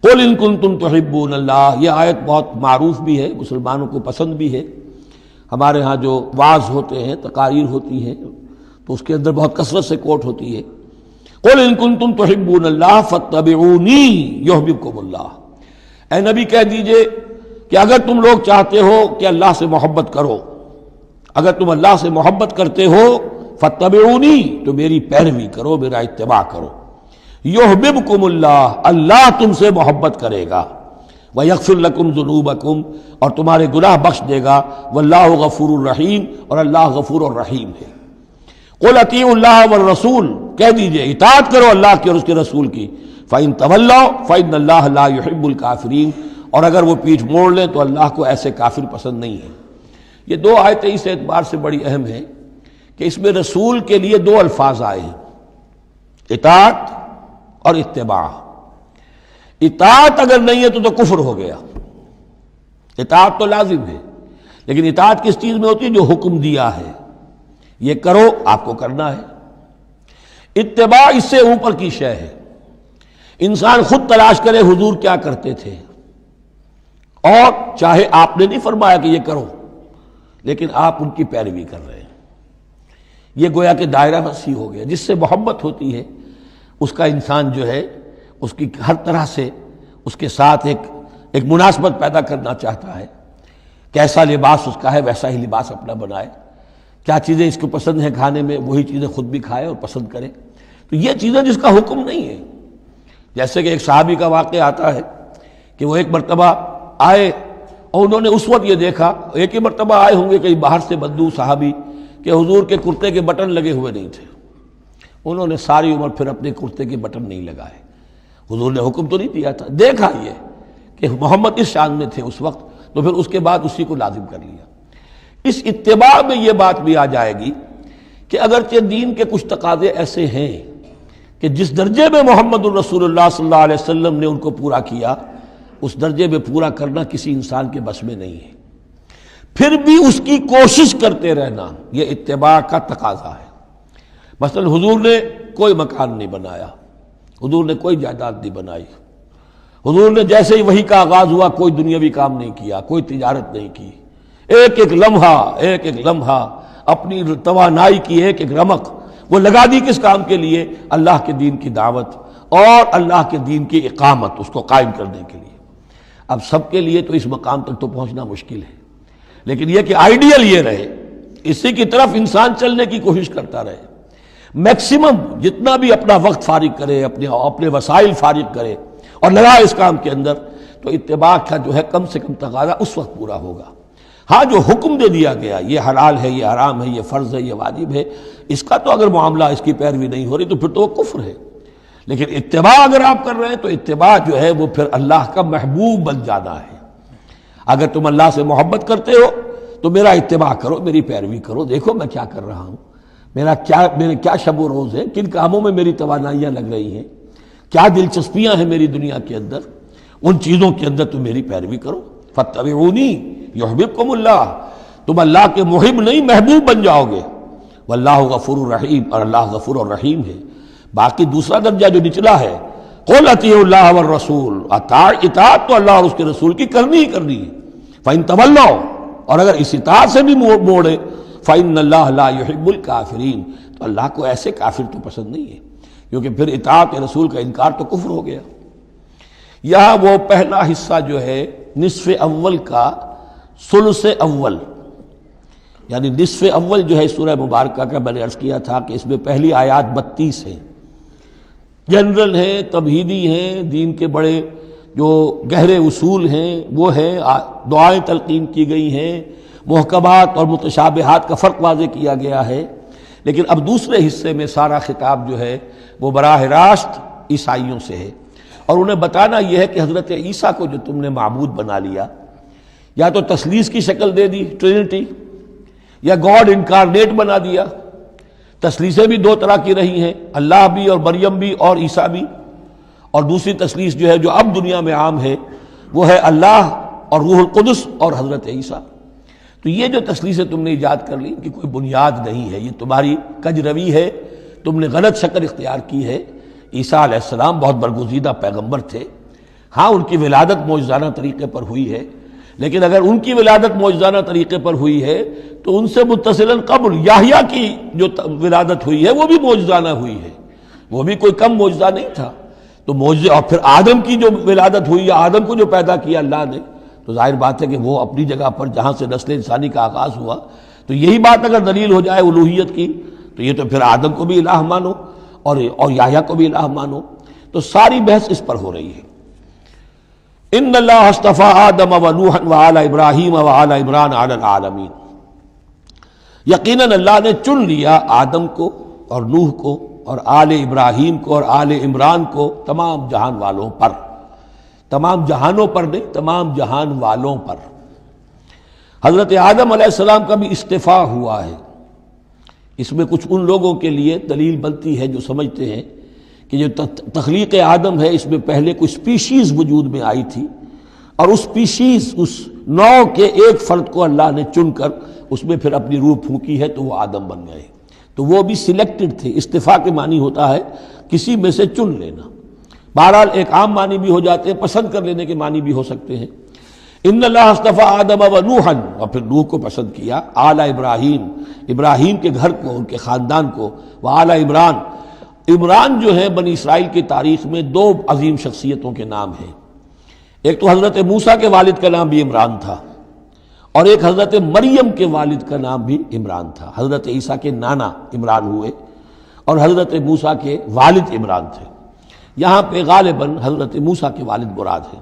قل ان کنتم تحبون اللہ، یہ آیت بہت معروف بھی ہے، مسلمانوں کو پسند بھی ہے۔ ہمارے ہاں جو وعظ ہوتے ہیں، تقاریر ہوتی ہیں، تو اس کے اندر بہت کثرت سے کوٹ ہوتی ہے، قل ان کنتم تحبون اللہ فاتبعونی یحببکم اللہ۔ اے نبی کہہ دیجئے کہ اگر تم لوگ چاہتے ہو کہ اللہ سے محبت کرو، اگر تم اللہ سے محبت کرتے ہو، فاتبعونی، تو میری پیروی کرو، میرا اتباع کرو، یحببکم اللہ، اللہ تم سے محبت کرے گا، ویغفر لکم ذنوبکم، اور تمہارے گناہ بخش دے گا، واللہ غفور الرحیم، اور اللہ غفور الرحیم ہے۔ قل اطیعوا اللہ والرسول، کہہ دیجئے اطاعت کرو اللہ کی اور اس کے رسول کی، فإن تولوا فإن اللہ لا يحب الکافرین، اور اگر وہ پیٹھ موڑ لیں تو اللہ کو ایسے کافر پسند نہیں ہے۔ یہ دو آیتیں اس اعتبار سے بڑی اہم ہیں کہ اس میں رسول کے لیے دو الفاظ آئے ہیں، اطاعت اور اتباع۔ اطاعت اگر نہیں ہے تو کفر ہو گیا، اطاعت تو لازم ہے، لیکن اطاعت کس چیز میں ہوتی ہے؟ جو حکم دیا ہے، یہ کرو، آپ کو کرنا ہے۔ اتباع اس سے اوپر کی شے ہے، انسان خود تلاش کرے حضور کیا کرتے تھے، اور چاہے آپ نے نہیں فرمایا کہ یہ کرو، لیکن آپ ان کی پیروی کر رہے ہیں، یہ گویا کہ دائرہ وسیع ہو گیا۔ جس سے محبت ہوتی ہے اس کا انسان جو ہے اس کی ہر طرح سے اس کے ساتھ ایک مناسبت پیدا کرنا چاہتا ہے، کیسا لباس اس کا ہے ویسا ہی لباس اپنا بنائے، کیا چیزیں اس کو پسند ہیں کھانے میں وہی چیزیں خود بھی کھائے اور پسند کرے۔ تو یہ چیزیں جس کا حکم نہیں ہے، جیسے کہ ایک صحابی کا واقعہ آتا ہے کہ وہ ایک مرتبہ آئے اور انہوں نے اس وقت یہ دیکھا، ایک ہی مرتبہ آئے ہوں گے کہیں باہر سے بدو صحابی، کہ حضور کے کرتے کے بٹن لگے ہوئے نہیں تھے۔ انہوں نے ساری عمر پھر اپنے کرتے کے بٹن نہیں لگائے، حضور نے حکم تو نہیں دیا تھا، دیکھا یہ کہ محمد اس شان میں تھے اس وقت، تو پھر اس کے بعد اسی کو لازم کر لیا۔ اس اتباع میں یہ بات بھی آ جائے گی کہ اگرچہ دین کے کچھ تقاضے ایسے ہیں کہ جس درجے میں محمد الرسول اللہ صلی اللہ علیہ وسلم نے ان کو پورا کیا، اس درجے میں پورا کرنا کسی انسان کے بس میں نہیں ہے، پھر بھی اس کی کوشش کرتے رہنا یہ اتباع کا تقاضا ہے۔ مثلا حضور نے کوئی مکان نہیں بنایا، حضور نے کوئی جائیداد نہیں بنائی، حضور نے جیسے ہی وحی کا آغاز ہوا کوئی دنیاوی کام نہیں کیا، کوئی تجارت نہیں کی، ایک ایک لمحہ اپنی توانائی کی ایک رمق وہ لگا دی کس کام کے لیے؟ اللہ کے دین کی دعوت اور اللہ کے دین کی اقامت، اس کو قائم کرنے کے لیے۔ اب سب کے لیے تو اس مقام تک تو پہنچنا مشکل ہے، لیکن یہ کہ آئیڈیل یہ رہے، اسی کی طرف انسان چلنے کی کوشش کرتا رہے، میکسیمم جتنا بھی اپنا وقت فارغ کرے، اپنے وسائل فارغ کرے اور لگائے اس کام کے اندر، تو اتباع کا جو ہے کم سے کم تقاضا اس وقت پورا ہوگا۔ ہاں جو حکم دے دیا گیا، یہ حلال ہے، یہ حرام ہے، یہ فرض ہے، یہ واجب ہے، اس کا تو اگر معاملہ اس کی پیروی نہیں ہو رہی تو پھر تو وہ کفر ہے۔ لیکن اتباع اگر آپ کر رہے ہیں تو اتباع جو ہے وہ پھر اللہ کا محبوب بن جانا ہے۔ اگر تم اللہ سے محبت کرتے ہو تو میرا اتباع کرو، میری پیروی کرو، دیکھو میں کیا کر رہا ہوں، میرے کیا شب و روز ہے، کن کاموں میں میری توانائیاں لگ رہی ہیں، کیا دلچسپیاں ہیں میری دنیا کے اندر، ان چیزوں کے اندر تم میری پیروی کرو۔ فاتبعونی یحببکم اللہ، تم اللہ کے محب نہیں محبوب بن جاؤ گے، واللہ غفور الرحیم، اور اللہ غفور الرحیم ہے۔ باقی دوسرا درجہ جو نچلا ہے، قل اطیعوا اللہ والرسول، اطاعت تو اللہ اور اس کے رسول کی کرنی ہی کرنی ہے۔ فإن تولوا، اور اگر اس اطاعت سے بھی موڑے، فإن اللہ لا يحب الکافرین، تو اللہ کو ایسے کافر تو پسند نہیں ہے، کیونکہ پھر اطاعت رسول کا انکار تو کفر ہو گیا۔ یہاں وہ پہلا حصہ جو ہے نصف اول کا ثلث اول، یعنی نصف اول جو ہے سورہ مبارکہ کا، میں نے عرض کیا تھا کہ اس میں پہلی آیات 32 ہیں، جنرل ہیں، تمہیدی ہیں، دین کے بڑے جو گہرے اصول ہیں وہ ہیں، دعائیں تلقین کی گئی ہیں، محکمات اور متشابہات کا فرق واضح کیا گیا ہے۔ لیکن اب دوسرے حصے میں سارا خطاب جو ہے وہ براہ راست عیسائیوں سے ہے، اور انہیں بتانا یہ ہے کہ حضرت عیسیٰ کو جو تم نے معبود بنا لیا، یا تو تثلیث کی شکل دے دی ٹرینٹی، یا گاڈ انکارنیٹ بنا دیا۔ تثلیثیں بھی دو طرح کی رہی ہیں، اللہ بھی اور مریم بھی اور عیسیٰ بھی، اور دوسری تثلیث جو ہے جو اب دنیا میں عام ہے وہ ہے اللہ اور روح القدس اور حضرت عیسیٰ۔ تو یہ جو تثلیثیں تم نے ایجاد کر لی کہ کوئی بنیاد نہیں ہے، یہ تمہاری کج روی ہے، تم نے غلط شکل اختیار کی ہے۔ عیسیٰ علیہ السلام بہت برگزیدہ پیغمبر تھے، ہاں ان کی ولادت معجزانہ طریقے پر ہوئی ہے، لیکن اگر ان کی ولادت معجزانہ طریقے پر ہوئی ہے تو ان سے متصلاً قبل یحییٰ کی جو ولادت ہوئی ہے وہ بھی معجزانہ ہوئی ہے، وہ بھی کوئی کم معجزہ نہیں تھا۔ تو معجزے، اور پھر آدم کی جو ولادت ہوئی ہے، آدم کو جو پیدا کیا اللہ نے، تو ظاہر بات ہے کہ وہ اپنی جگہ پر جہاں سے نسل انسانی کا آغاز ہوا، تو یہی بات اگر دلیل ہو جائے الوہیت کی تو یہ تو پھر آدم کو بھی الہ مانو اور یحییٰ کو بھی الہ مانو۔ تو ساری بحث اس پر ہو رہی ہے۔ ان اللہ اصطفیٰ آدم و نوحا وآل ابراہیم وآل عمران علی العالمین، یقیناً اللہ نے چن لیا آدم کو اور نوح کو اور آل ابراہیم کو اور آل عمران کو تمام جہان والوں پر، تمام جہانوں پر نہیں، تمام جہان والوں پر۔ حضرت آدم علیہ السلام کا بھی استفاء ہوا ہے۔ اس میں کچھ ان لوگوں کے لیے دلیل بنتی ہے جو سمجھتے ہیں کہ جو تخلیق آدم ہے اس میں پہلے کوئی سپیشیز وجود میں آئی تھی، اور اس سپیشیز، اس نوع کے ایک فرد کو اللہ نے چن کر اس میں پھر اپنی روح پھونکی ہے تو وہ آدم بن گئے، تو وہ بھی سلیکٹڈ تھے۔ استفاء کے معنی ہوتا ہے کسی میں سے چن لینا، بہرحال ایک عام معنی بھی ہو جاتے ہیں، پسند کر لینے کے معنی بھی ہو سکتے ہیں۔ ان اللہ اصطفیٰ آدم و نوحا، اور پھر نوح کو پسند کیا، آل ابراہیم، ابراہیم کے گھر کو، ان کے خاندان کو، وآل عمران، عمران جو ہے بنی اسرائیل کی تاریخ میں دو عظیم شخصیتوں کے نام ہیں، ایک تو حضرت موسیٰ کے والد کا نام بھی عمران تھا، اور ایک حضرت مریم کے والد کا نام بھی عمران تھا۔ حضرت عیسیٰ کے نانا عمران ہوئے اور حضرت موسیٰ کے والد عمران تھے۔ یہاں پہ غالباً حضرت موسیٰ کے والد مراد ہیں،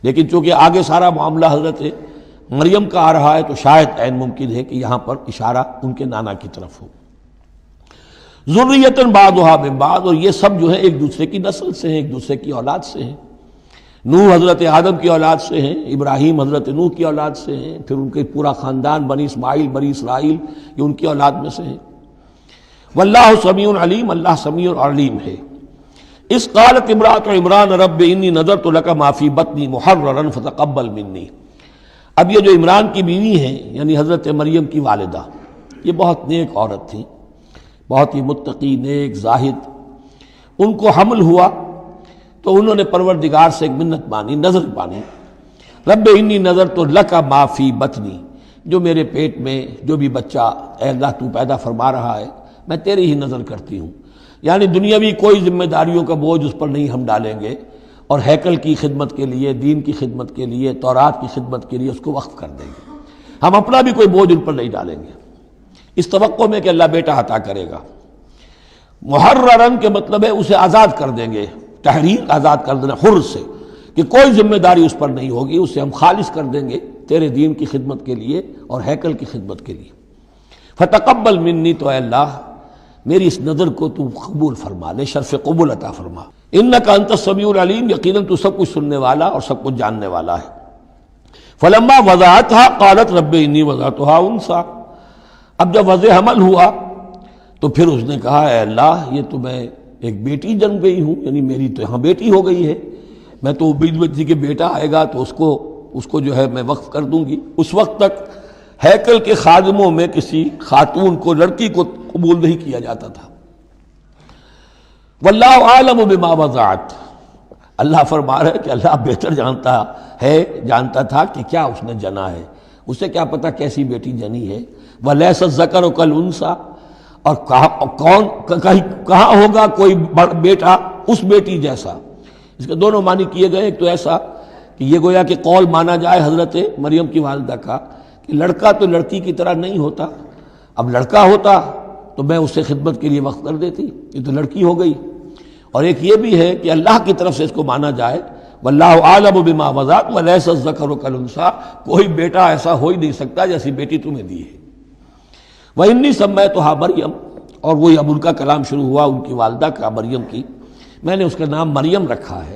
لیکن چونکہ آگے سارا معاملہ حضرت مریم کا آ رہا ہے تو شاید عین ممکن ہے کہ یہاں پر اشارہ ان کے نانا کی طرف ہو۔ ذریۃ بعضھا من بعض، اور یہ سب جو ہے ایک دوسرے کی نسل سے ہیں، ایک دوسرے کی اولاد سے ہیں۔ نوح حضرت آدم کی اولاد سے ہیں، ابراہیم حضرت نوح کی اولاد سے ہیں، پھر ان کے پورا خاندان بنی اسماعیل بنی اسرائیل یہ ان کی اولاد میں سے ہیں۔ واللہ سمیع علیم، اللہ سمیع اور علیم ہے۔ اس قالت امرأۃ عمران رب انی نذرت لک ما فی بطنی محررا فتقبل منی۔ اب یہ جو عمران کی بیوی ہیں یعنی حضرت مریم کی والدہ، یہ بہت نیک عورت تھیں، بہت ہی متقی، نیک، زاہد۔ ان کو حمل ہوا تو انہوں نے پروردگار سے ایک منت مانی، نظر مانی، رب انی نذرت لک ما فی بطنی، جو میرے پیٹ میں جو بھی بچہ اے اللہ تو پیدا فرما رہا ہے میں تیری ہی نظر کرتی ہوں، یعنی دنیاوی کوئی ذمہ داریوں کا بوجھ اس پر نہیں ہم ڈالیں گے، اور ہیکل کی خدمت کے لیے، دین کی خدمت کے لیے، تورات کی خدمت کے لیے اس کو وقف کر دیں گے، ہم اپنا بھی کوئی بوجھ ان پر نہیں ڈالیں گے، اس توقع میں کہ اللہ بیٹا عطا کرے گا۔ محررن کے مطلب ہے اسے آزاد کر دیں گے، تحریر آزاد کر دینا، حر سے، کہ کوئی ذمہ داری اس پر نہیں ہوگی، اسے ہم خالص کر دیں گے تیرے دین کی خدمت کے لیے اور ہیکل کی خدمت کے لیے۔ فتقبل منی، تو اے اللہ میری اس نظر کو تو قبول فرما لے، شرف قبول عطا فرما۔ انک انت السمیع العلیم، یقیناً تو سب کچھ سننے والا اور سب کچھ جاننے والا ہے۔ فلما وضعتها قالت رب انی وضعتها انثی، اب جب وضع حمل ہوا تو پھر اس نے کہا اے اللہ یہ تو میں ایک بیٹی جنم گئی ہوں، یعنی میری تو یہاں بیٹی ہو گئی ہے، میں تو امید میں تھی کہ بیٹا آئے گا تو اس کو جو ہے میں وقف کر دوں گی۔ اس وقت تک ہیکل کے خادموں میں کسی خاتون کو، لڑکی کو قبول نہیں کیا جاتا تھا۔ واللہ عالم بما وضعت، اللہ فرما رہا ہے کہ اللہ بہتر جانتا تھا کہ کیا اس نے جنا ہے، اسے کیا پتا کیسی بیٹی جنی ہے۔ وَلَيْسَ الذَّكَرُ كَالْأُنثىٰ، اور کہاں ہوگا کوئی بیٹا اس بیٹی جیسا۔ اس کے دونوں معنی کیے گئے، ایک تو ایسا کہ یہ گویا کہ قول مانا جائے حضرت مریم کی والدہ کا کہ لڑکا تو لڑکی کی طرح نہیں ہوتا، اب لڑکا ہوتا تو میں اسے خدمت کے لیے وقف کر دیتی، یہ تو لڑکی ہو گئی۔ اور ایک یہ بھی ہے کہ اللہ کی طرف سے اس کو مانا جائے واللہ عالم بما وضعت ولیس الذکر کالانثیٰ، کوئی بیٹا ایسا ہو ہی نہیں سکتا جیسی بیٹی تمہیں دی ہے۔ وَإِنِّي سَمَّيْتُهَا مریم، اور وہی اب ان کا کلام شروع ہوا ان کی والدہ کا، مریم کی، میں نے اس کا نام مریم رکھا ہے۔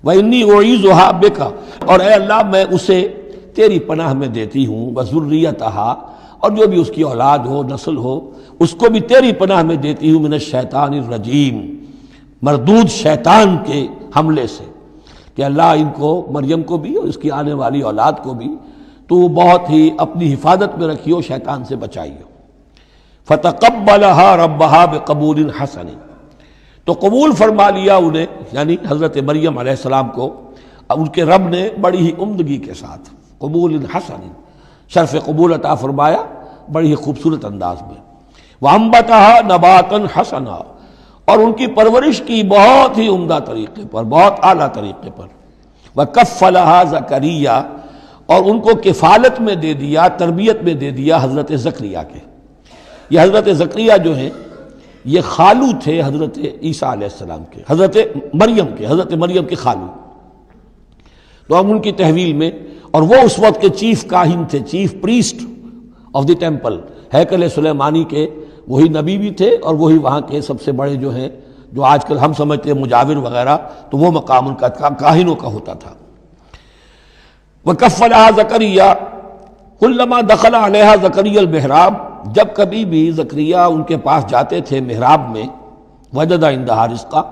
وَإِنِّي أُعِيذُهَا بِكَ، اور اے اللہ میں اسے تیری پناہ میں دیتی ہوں، وَذُرِّيَّتَهَا، اور جو بھی اس کی اولاد ہو، نسل ہو، اس کو بھی تیری پناہ میں دیتی ہوں، من الشیطان الرجیم، مردود شیطان کے حملے سے، کہ اللہ ان کو، مریم کو بھی اور اس کی آنے والی اولاد کو بھی تو بہت ہی اپنی حفاظت میں رکھیو، شیطان سے بچائیو۔ فتقبلها ربها بقبول حسن، تو قبول فرما لیا انہیں، یعنی حضرت مریم علیہ السلام کو اب ان کے رب نے بڑی ہی عمدگی کے ساتھ قبول حسن، شرف قبول عطا فرمایا بڑی ہی خوبصورت انداز میں. وَأَنبَتَهَا نَبَاتًا حَسَنًا، اور ان کی پرورش کی بہت ہی عمدہ طریقے پر، بہت اعلیٰ طریقے پر. وَكَفَّلَهَا زَكَرِيَّا، اور ان کو کفالت میں دے دیا، تربیت میں دے دیا حضرت زکریا کے. یہ حضرت زکریا جو ہیں یہ خالو تھے حضرت عیسیٰ علیہ السلام کے، حضرت مریم کے خالو. تو ہم ان کی تحویل میں، اور وہ اس وقت کے چیف کاہن تھے، chief priest of the temple, ہیکل سلیمانی کے وہی نبی بھی تھے، اور وہی وہاں کے سب سے بڑے جو ہیں، جو آج کل ہم سمجھتے ہیں مجاور وغیرہ، تو وہ مقام ان کا کاہنوں کا ہوتا تھا. وَكَفَّلَهَا زَكَرِيَّا كُلَّمَا دَخَلَ عَلَيْهَا زَكَرِيَّا الْمِحْرَابَ، جب کبھی بھی زکریا ان کے پاس جاتے تھے محراب میں، وجد عندها رزقا،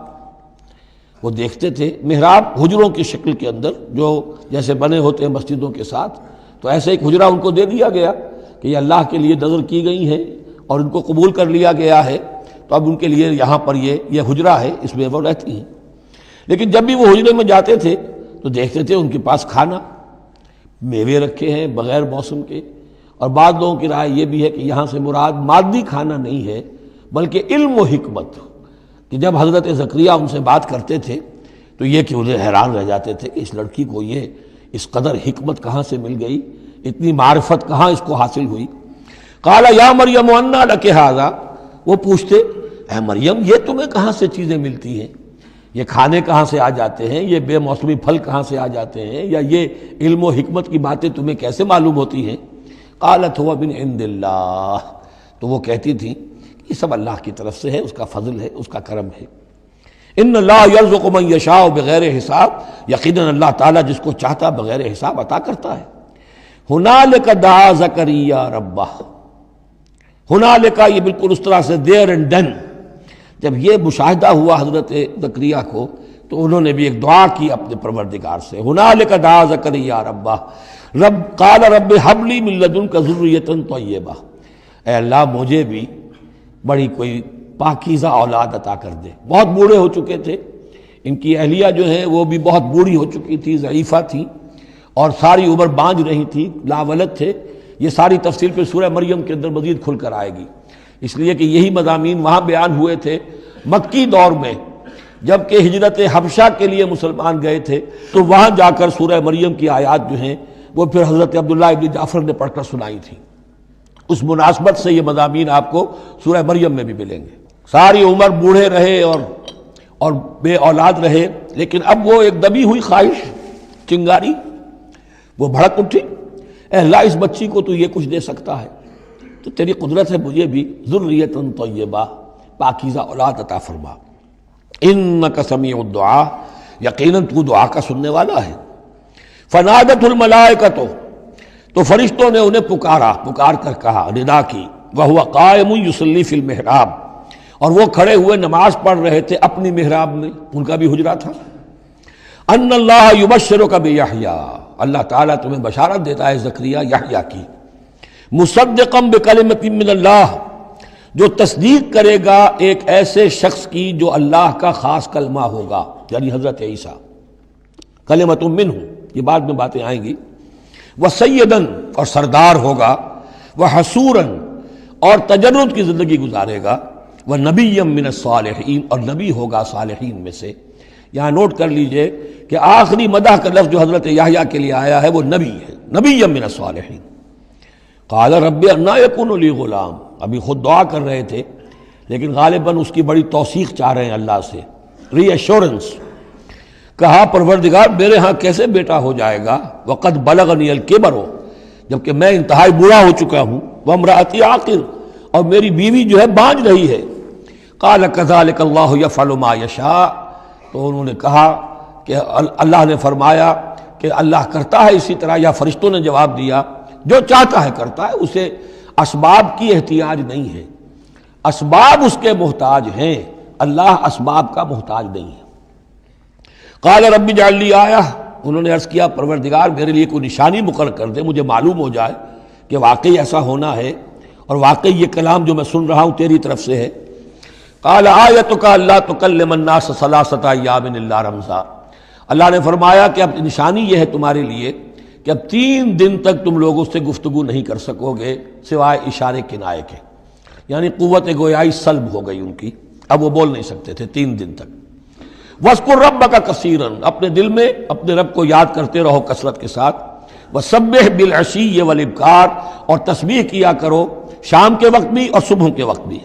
وہ دیکھتے تھے محراب حجروں کی شکل کے اندر جو جیسے بنے ہوتے ہیں مسجدوں کے ساتھ، تو ایسے ایک حجرہ ان کو دے دیا گیا کہ یہ اللہ کے لیے نظر کی گئی ہیں اور ان کو قبول کر لیا گیا ہے، تو اب ان کے لیے یہاں پر یہ حجرہ ہے، اس میں وہ رہتی ہیں. لیکن جب بھی وہ حجرے میں جاتے تھے تو دیکھتے تھے ان کے پاس کھانا، میوے رکھے ہیں بغیر موسم کے. اور بعض لوگوں کی رائے یہ بھی ہے کہ یہاں سے مراد مادی کھانا نہیں ہے بلکہ علم و حکمت، کہ جب حضرت زکریا ان سے بات کرتے تھے تو یہ کہ انہیں حیران رہ جاتے تھے کہ اس لڑکی کو یہ اس قدر حکمت کہاں سے مل گئی، اتنی معرفت کہاں اس کو حاصل ہوئی. قال یا مریم انا لک ھذا، وہ پوچھتے اے مریم یہ تمہیں کہاں سے چیزیں ملتی ہیں، یہ کھانے کہاں سے آ جاتے ہیں، یہ بے موسمی پھل کہاں سے آ جاتے ہیں، یا یہ علم و حکمت کی باتیں تمہیں کیسے معلوم ہوتی ہیں. قالت هو من عند اللہ، تو وہ کہتی تھی یہ سب اللہ کی طرف سے ہے، اس کا فضل ہے، اس کا کرم ہے. ان اللہ یرزق من یشاء بغیر حساب، یقیناً اللہ تعالیٰ جس کو چاہتا بغیر حساب عطا کرتا ہے. ہنالک دعا زکریا ربہ، ہنالک یہ بالکل اس طرح سے دیر اینڈ ڈن، جب یہ مشاہدہ ہوا حضرت زکریا کو تو انہوں نے بھی ایک دعا کی اپنے پروردگار سے. ہنالک دعا زکریا ربہ رب قال رب هب لی من لدنک ذریۃ طیبہ، اے اللہ مجھے بھی بڑی کوئی پاکیزہ اولاد عطا کر دے. بہت بوڑھے ہو چکے تھے، ان کی اہلیہ جو ہے وہ بھی بہت بوڑھی ہو چکی تھی، ضعیفہ تھی، اور ساری عمر بانجھ رہی تھی، لاولد تھے. یہ ساری تفصیل پھر سورہ مریم کے اندر مزید کھل کر آئے گی، اس لیے کہ یہی مضامین وہاں بیان ہوئے تھے مکی دور میں. جب کہ ہجرت حبشہ کے لیے مسلمان گئے تھے تو وہاں جا کر سورہ مریم کی آیات جو ہیں وہ پھر حضرت عبداللہ ابن جعفر نے پڑھ کر سنائی تھی. اس مناسبت سے یہ مضامین آپ کو سورہ مریم میں بھی ملیں گے. ساری عمر بوڑھے رہے اور بے اولاد رہے، لیکن اب وہ ایک دبی ہوئی خواہش، چنگاری، وہ بھڑک اٹھی، اے اللہ اس بچی کو تو یہ کچھ دے سکتا ہے تو تیری قدرت ہے مجھے بھی ذریۃ طیبہ، پاکیزہ اولاد عطا فرما. انک سمیع الدعاء، یقیناً تو دعا کا سننے والا ہے. فنادت الملائکۃ، تو فرشتوں نے انہیں پکار کر کہا، ندا کی. وہو قائم یصلی فی المحراب، اور وہ کھڑے ہوئے نماز پڑھ رہے تھے اپنی محراب میں، ان کا بھی حجرہ تھا. ان اللہ یبشرک بیحییٰ، اللہ تعالیٰ تمہیں بشارت دیتا ہے زکریا یحییٰ کی. مصدقا بکلمۃ من اللہ، جو تصدیق کرے گا ایک ایسے شخص کی جو اللہ کا خاص کلمہ ہوگا، یعنی حضرت عیسیٰ. کلمۃ منہ، یہ بعد میں باتیں آئیں گی. وسیدن، اور سردار ہوگا. وحسورن، اور تجرد کی زندگی گزارے گا. ونبی من الصالحین، اور نبی ہوگا صالحین میں سے. یہاں نوٹ کر لیجئے کہ آخری مدح کا لفظ جو حضرت یحییٰ کے لیے آیا ہے وہ نبی ہے، نبی من الصالحین. قال رب انا یکون لی غلام، ابھی خود دعا کر رہے تھے لیکن غالباً اس کی بڑی توثیق چاہ رہے ہیں اللہ سے، ری ایشورنس. کہا پروردگار میرے ہاں کیسے بیٹا ہو جائے گا، وقد بلغنی الکبر، جبکہ میں انتہائی بوڑھا ہو چکا ہوں. وامرأتی عاقر، اور میری بیوی جو ہے بانجھ رہی ہے. قال کذلک اللہ یفعل ما یشاء، تو انہوں نے کہا کہ اللہ نے فرمایا کہ اللہ کرتا ہے اسی طرح، یا فرشتوں نے جواب دیا جو چاہتا ہے کرتا ہے، اسے اسباب کی احتیاج نہیں ہے، اسباب اس کے محتاج ہیں، اللہ اسباب کا محتاج نہیں ہے. قال رب اجعل لی آیہ، انہوں نے عرض کیا پروردگار میرے لیے کوئی نشانی مقرر کر دے، مجھے معلوم ہو جائے کہ واقعی ایسا ہونا ہے اور واقعی یہ کلام جو میں سن رہا ہوں تیری طرف سے ہے. قال آیتک اللہ تکلم الناس ثلاثۃ ایام الا رمزا، اللہ نے فرمایا کہ اب نشانی یہ ہے تمہارے لیے کہ اب 3 دن تک تم لوگوں سے گفتگو نہیں کر سکو گے سوائے اشارے کنائے کے، یعنی قوت گویائی سلب ہو گئی ان کی، اب وہ بول نہیں سکتے تھے 3 دن تک۔ وَاذْكُرْ رَبَّكَ كَثِيرًا، اپنے دل میں اپنے رب کو یاد کرتے رہو کثرت کے ساتھ، وَسَبِّحْ بِالْعَشِيِّ وَالْإِبْكَارِ، اور تسبیح کیا کرو شام کے وقت بھی اور صبح کے وقت بھی۔